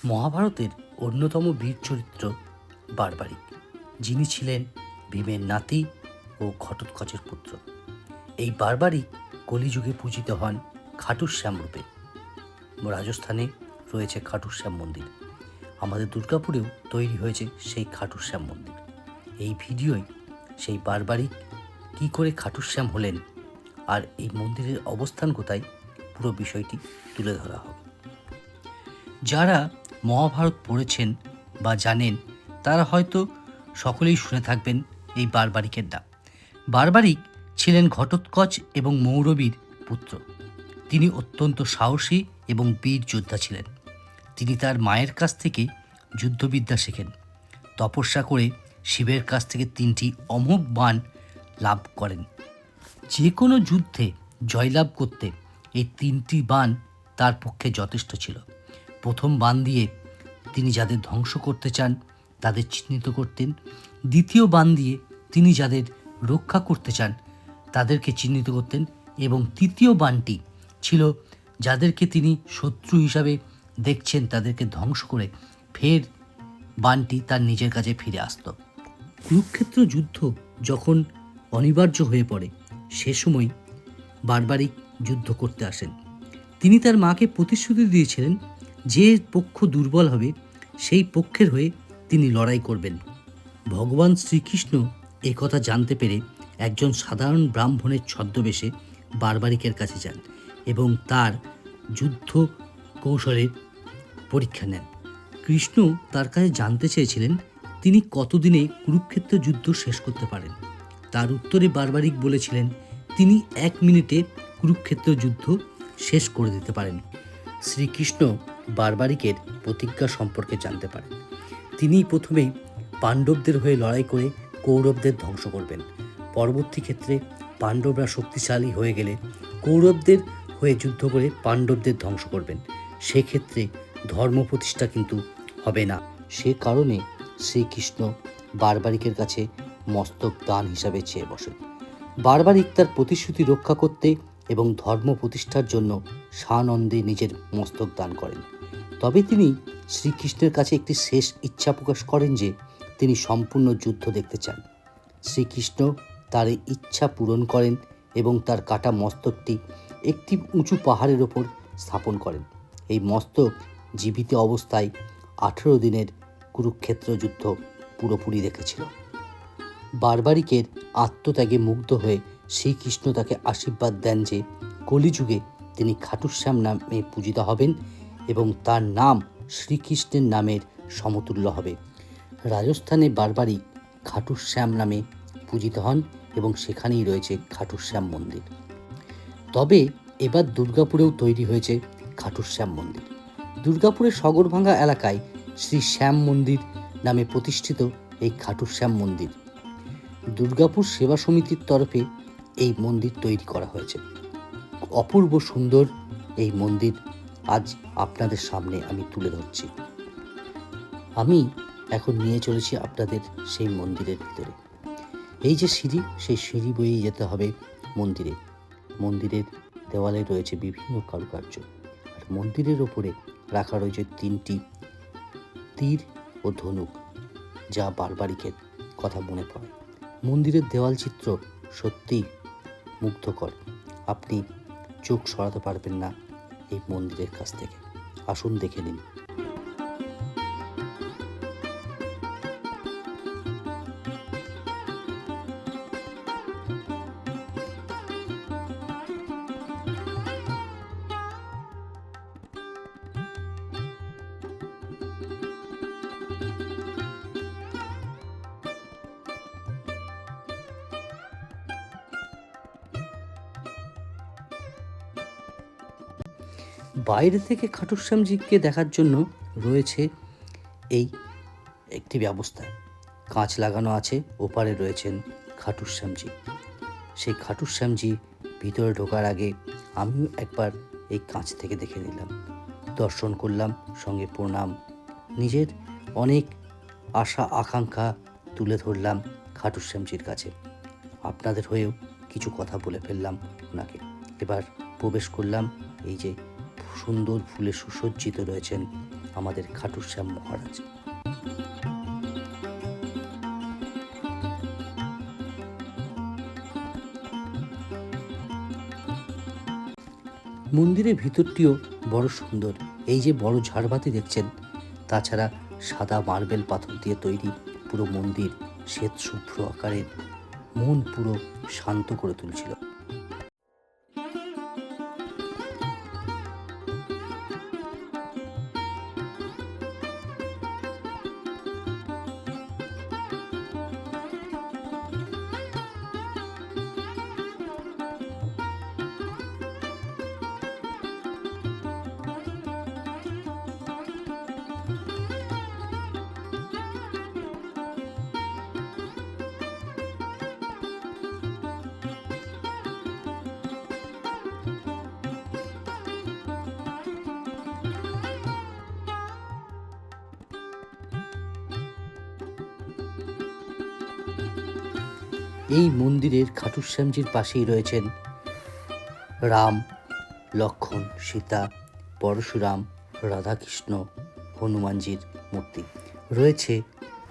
মহাভারতের অন্যতম বীর চরিত্র বারবারিক, যিনি ছিলেন ভীমের নাতি ও ঘটোৎকচের পুত্র। এই বারবারিক কলিযুগে পূজিত হন খাটুশ্যাম রূপে। রাজস্থানে রয়েছে খাটুশ্যাম মন্দির। আমাদের দুর্গাপুরেও তৈরি হয়েছে সেই খাটুশ্যাম মন্দির। এই ভিডিওয় সেই বারবারিক কী করে খাটুশ্যাম হলেন আর এই মন্দিরের অবস্থান কোথায়, পুরো বিষয়টি তুলে ধরা হবে। যারা মহাভারত পড়েছেন বা জানেন তারা হয়তো সকলেই শুনে থাকবেন এই বারবারিকের নাম। বারবারিক ছিলেন ঘটোৎকচ এবং মৌরবীর পুত্র। তিনি অত্যন্ত সাহসী এবং বীর যোদ্ধা ছিলেন। তিনি তার মায়ের কাছ থেকে যুদ্ধবিদ্যা শেখেন। তপস্যা করে শিবের কাছ থেকে 3টি অমোঘ বাণ লাভ করেন। যে কোনো যুদ্ধে জয়লাভ করতে এই 3টি বাণ তার পক্ষে যথেষ্ট ছিল। প্রথম বাণ দিয়ে তিনি যাদের ধ্বংস করতে চান তাদের চিহ্নিত করতেন। দ্বিতীয় বাণ দিয়ে তিনি যাদের রক্ষা করতে চান তাদেরকে চিহ্নিত করতেন। এবং তৃতীয় বাণটি ছিল যাদেরকে তিনি শত্রু হিসাবে দেখছেন তাদেরকে ধ্বংস করে ফের বাণটি তার নিজের কাছে ফিরে আসত। কুরুক্ষেত্র যুদ্ধ যখন অনিবার্য হয়ে পড়ে সে সময় বারবারিক যুদ্ধ করতে আসেন। তিনি তার মাকে প্রতিশ্রুতি দিয়েছিলেন যে পক্ষ দুর্বল হবে সেই পক্ষের হয়ে তিনি লড়াই করবেন। ভগবান শ্রীকৃষ্ণ এই কথা জানতে পেরে একজন সাধারণ ব্রাহ্মণের ছদ্মবেশে বারবারিকের কাছে যান এবং তার যুদ্ধ কৌশলের পরীক্ষা নেন। কৃষ্ণ তার কাছে জানতে চেয়েছিলেন তিনি কতদিনে কুরুক্ষেত্র যুদ্ধ শেষ করতে পারেন। তার উত্তরে বারবারিক বলেছিলেন তিনি 1 মিনিটে কুরুক্ষেত্র যুদ্ধ শেষ করে দিতে পারেন। শ্রীকৃষ্ণ বারবারিকের প্রতিজ্ঞা সম্পর্কে জানতে পারেন। তিনি প্রথমে পাণ্ডবদের হয়ে লড়াই করে কৌরবদের ধ্বংস করবেন। পরবর্তী ক্ষেত্রে পাণ্ডবরা শক্তিশালী হয়ে গেলে কৌরবদের হয়ে যুদ্ধ করে পাণ্ডবদের ধ্বংস করবেন। সেক্ষেত্রে ধর্ম প্রতিষ্ঠা কিন্তু হবে না। সে কারণে শ্রীকৃষ্ণ বারবারিকের কাছে মস্তক দান হিসাবে চেয়ে বসেন। বারবারিক তার প্রতিশ্রুতি রক্ষা করতে এবং ধর্ম প্রতিষ্ঠার জন্য সানন্দে নিজের মস্তক দান করেন। তবে তিনি শ্রীকৃষ্ণের কাছে একটি শেষ ইচ্ছা প্রকাশ করেন যে তিনি সম্পূর্ণ যুদ্ধ দেখতে চান। শ্রীকৃষ্ণ তার এই ইচ্ছা পূরণ করেন এবং তার কাটা মস্তকটি একটি উঁচু পাহাড়ের ওপর স্থাপন করেন। এই মস্তক জীবিত অবস্থায় 18 দিনের কুরুক্ষেত্র যুদ্ধ পুরোপুরি দেখেছিল। বারবারিকের আত্মত্যাগে মুগ্ধ হয়ে শ্রীকৃষ্ণ তাকে আশীর্বাদ দেন যে কলিযুগে তিনি খাটুশ্যাম নামে পূজিত হবেন এবং তার নাম শ্রীকৃষ্ণের নামের সমতুল্য হবে। রাজস্থানে বারবারিক খাটুশ্যাম নামে পূজিত হন এবং সেখানেই রয়েছে খাটুশ্যাম মন্দির। তবে এবার দুর্গাপুরেও তৈরি হয়েছে খাটুশ্যাম মন্দির। দুর্গাপুরের সগরভাঙ্গা এলাকায় শ্রী শ্যাম মন্দির নামে প্রতিষ্ঠিত এই খাটুশ্যাম মন্দির দুর্গাপুর সেবা সমিতির তরফে এই মন্দির তৈরি করা হয়েছে। অপূর্ব সুন্দর এই মন্দির আজ আপনাদের সামনে আমি তুলে ধরছি। আমি এখন নিয়ে চলেছি আপনাদের সেই মন্দিরের ভিতরে। এই যে সিঁড়ি, সেই সিঁড়ি বয়েই যেতে হবে মন্দিরে। মন্দিরের দেওয়ালে রয়েছে বিভিন্ন কারুকার্য, আর মন্দিরের ওপরে রাখা রয়েছে 3টি তীর ও ধনুক, যা বারবারিকের কথা মনে পড়ে। মন্দিরের দেওয়াল চিত্র সত্যিই মুগ্ধকর। আপনি চোখ সরাতে পারবেন না এই মন্দিরের কাছ থেকে। আসুন দেখে নিন। বাইরে থেকে খাটুশ্যামজিকে দেখার জন্য রয়েছে এই একটি ব্যবস্থা। কাঁচ লাগানো আছে, ওপারে রয়েছেন খাটুশ্যামজি। সেই খাটুশ্যামজি ভিতরে ঢোকার আগে আমিও একবার এই কাঁচ থেকে দেখে নিলাম, দর্শন করলাম, সঙ্গে প্রণাম। নিজের অনেক আশা আকাঙ্ক্ষা তুলে ধরলাম খাটুশ্যামজির কাছে। আপনাদের হয়েও কিছু কথা বলে ফেললাম ওনাকে। এবার প্রবেশ করলাম। এই যে সুন্দর ফুলে সুসজ্জিত রয়েছেন আমাদের খাটুশ্যাম মহারাজ। মন্দিরের ভিতরটিও বড় সুন্দর। এই যে বড় ঝাড়বাতি দেখছেন, তাছাড়া সাদা মার্বেল পাথর দিয়ে তৈরি পুরো মন্দির শ্বেত শুভ্র আকারের, মন পুরো শান্ত করে তুলছিল। এই মন্দিরের খাটুশ্যামজির পাশেই রয়েছেন রাম, লক্ষ্মণ, সীতা, পরশুরাম, রাধাকৃষ্ণ, হনুমানজির মূর্তি রয়েছে।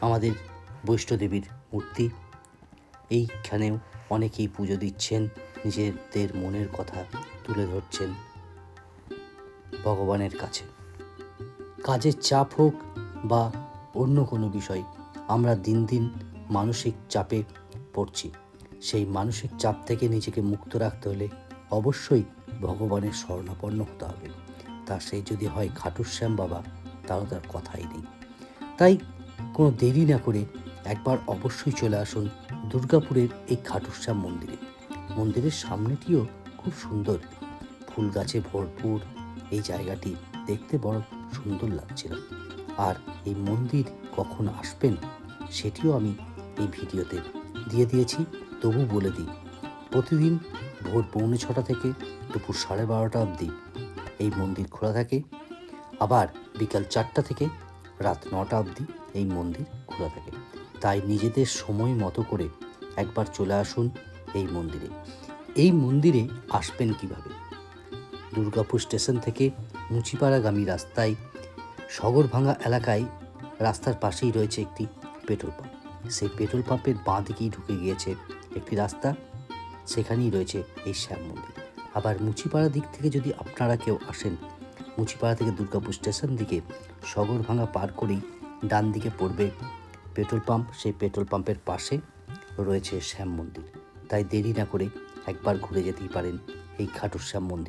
আমাদের বৈষ্ণোদেবীর মূর্তি। এইখানেও অনেকেই পুজো দিচ্ছেন, নিজেদের মনের কথা তুলে ধরছেন ভগবানের কাছে। কাজের চাপ হোক বা অন্য কোনো বিষয়, আমরা দিন দিন মানসিক চাপে পড়ছি। সেই মানসিক চাপ থেকে নিজেকে মুক্ত রাখতে হলে অবশ্যই ভগবানের শরণাপন্ন হতে হবে। তা সেই যদি হয় খাটুশ্যাম বাবা, তাহলে তার কথাই নেই। তাই কোনো দেরি না করে একবার অবশ্যই চলে আসুন দুর্গাপুরের এই খাটুশ্যাম মন্দিরে। মন্দিরের সামনেটিও খুব সুন্দর, ফুল গাছে ভরপুর। এই জায়গাটি দেখতে বড় সুন্দর লাগছিল। আর এই মন্দির কখন আসবেন সেটিও আমি এই ভিডিওতে দিয়ে দিয়েছি, তবু বলে দিই। প্রতিদিন ভোর 6:45 থেকে দুপুর 12:30 অবধি এই মন্দির খোলা থাকে। আবার বিকাল 4টা থেকে রাত 9টা অবধি এই মন্দির খোলা থাকে। তাই নিজেদের সময় মতো করে একবার চলে আসুন এই মন্দিরে। এই মন্দিরে আসবেন কিভাবে? দুর্গাপুর স্টেশন থেকে মুচিপাড়াগামী রাস্তায় সগরভাঙ্গা এলাকায় রাস্তার পাশেই রয়েছে একটি পেট্রোল পাম্প। সেই পেট্রোল পাম্পের বাঁ দিকেই ঢুকে গিয়েছে একটি রাস্তা, সেখানেই রয়েছে এই শ্যাম মন্দির। আবার মুচিপাড়া দিক থেকে যদি আপনারা কেউ আসেন, মুচিপাড়া থেকে দুর্গাপুর স্টেশন দিকে সগরভাঙ্গা পার করেই ডান দিকে পড়বে পেট্রোল পাম্প। সেই পেট্রোল পাম্পের পাশে রয়েছে শ্যাম মন্দির। তাই দেরি না করে একবার ঘুরে যেতেই পারেন এই খাটুশ্যাম মন্দির।